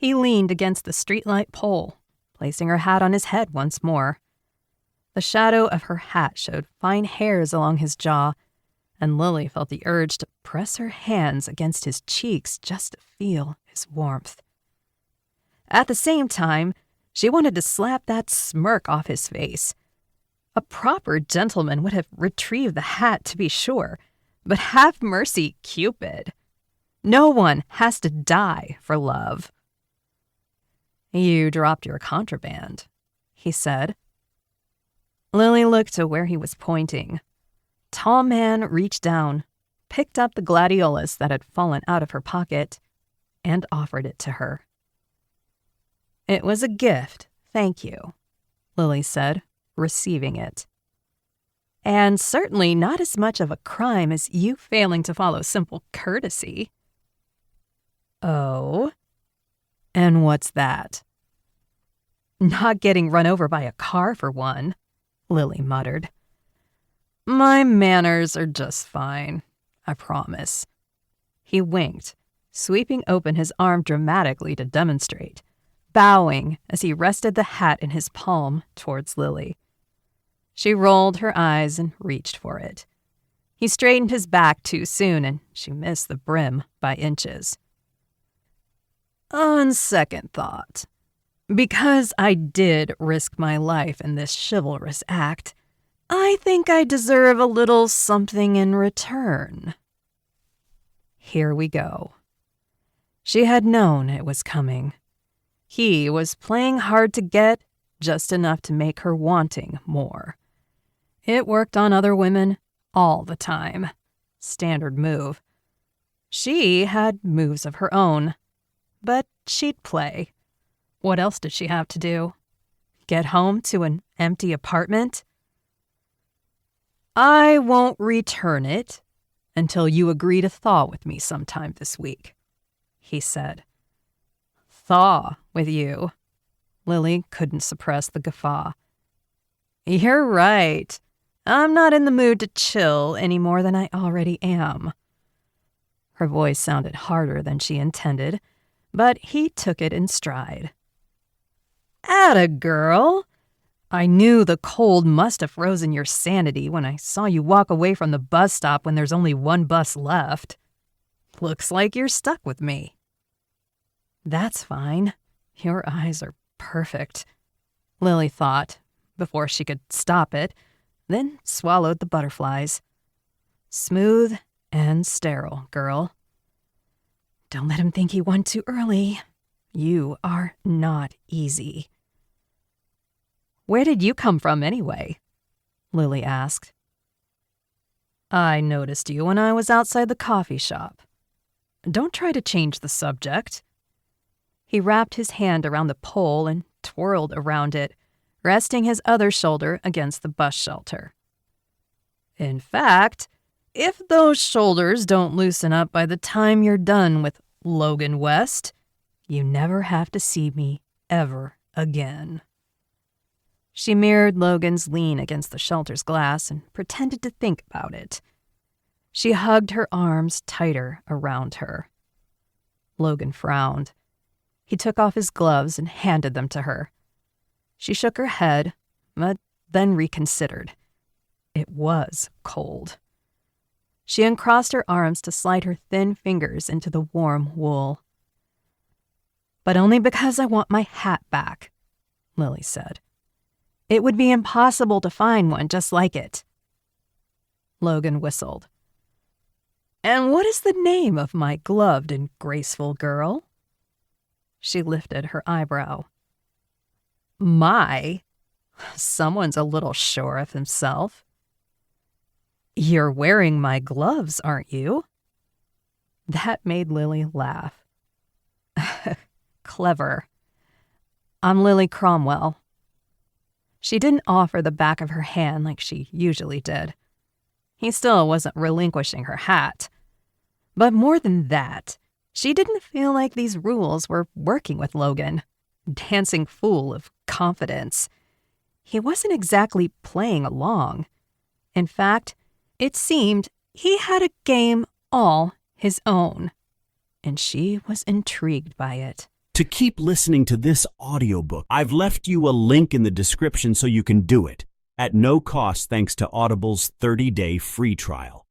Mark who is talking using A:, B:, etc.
A: He leaned against the streetlight pole, placing her hat on his head once more. The shadow of her hat showed fine hairs along his jaw, and Lily felt the urge to press her hands against his cheeks just to feel his warmth. At the same time, she wanted to slap that smirk off his face. A proper gentleman would have retrieved the hat, to be sure, but have mercy, Cupid. No one has to die for love. "You dropped your contraband," he said. Lily looked to where he was pointing. Tall man reached down, picked up the gladiolus that had fallen out of her pocket, and offered it to her. "It was a gift, thank you," Lily said, receiving it. "And certainly not as much of a crime as you failing to follow simple courtesy." "Oh? And what's that?" "Not getting run over by a car, for one," Lily muttered. "My manners are just fine, I promise." He winked, sweeping open his arm dramatically to demonstrate, bowing as he rested the hat in his palm towards Lily. She rolled her eyes and reached for it. He straightened his back too soon, and she missed the brim by inches. "On second thought, because I did risk my life in this chivalrous act, I think I deserve a little something in return." Here we go. She had known it was coming. He was playing hard to get, just enough to make her wanting more. It worked on other women all the time. Standard move. She had moves of her own, but she'd play. What else did she have to do? Get home to an empty apartment? "I won't return it until you agree to thaw with me sometime this week," he said. "Thaw with you?" Lily couldn't suppress the guffaw. "You're right. I'm not in the mood to chill any more than I already am." Her voice sounded harder than she intended, but he took it in stride. "Atta girl! I knew the cold must have frozen your sanity when I saw you walk away from the bus stop when there's only one bus left. Looks like you're stuck with me." "That's fine. Your eyes are perfect," Lily thought, before she could stop it, then swallowed the butterflies. "Smooth and sterile, girl. Don't let him think he won too early. You are not easy." "Where did you come from anyway?" Lily asked. "I noticed you when I was outside the coffee shop. Don't try to change the subject." He wrapped his hand around the pole and twirled around it, resting his other shoulder against the bus shelter. "In fact, if those shoulders don't loosen up by the time you're done with Logan West, you never have to see me ever again." She mirrored Logan's lean against the shelter's glass and pretended to think about it. She hugged her arms tighter around her. Logan frowned. He took off his gloves and handed them to her. She shook her head, but then reconsidered. It was cold. She uncrossed her arms to slide her thin fingers into the warm wool. "But only because I want my hat back," Lily said. "It would be impossible to find one just like it." Logan whistled. "And what is the name of my gloved and graceful girl?" She lifted her eyebrow. "My? Someone's a little sure of himself." "You're wearing my gloves, aren't you?" That made Lily laugh. "Clever. I'm Lily Cromwell." She didn't offer the back of her hand like she usually did. He still wasn't relinquishing her hat. But more than that, she didn't feel like these rules were working with Logan, dancing fool of confidence. He wasn't exactly playing along. In fact, it seemed he had a game all his own, and she was intrigued by it.
B: To keep listening to this audiobook, I've left you a link in the description so you can do it, at no cost thanks to Audible's 30-day free trial.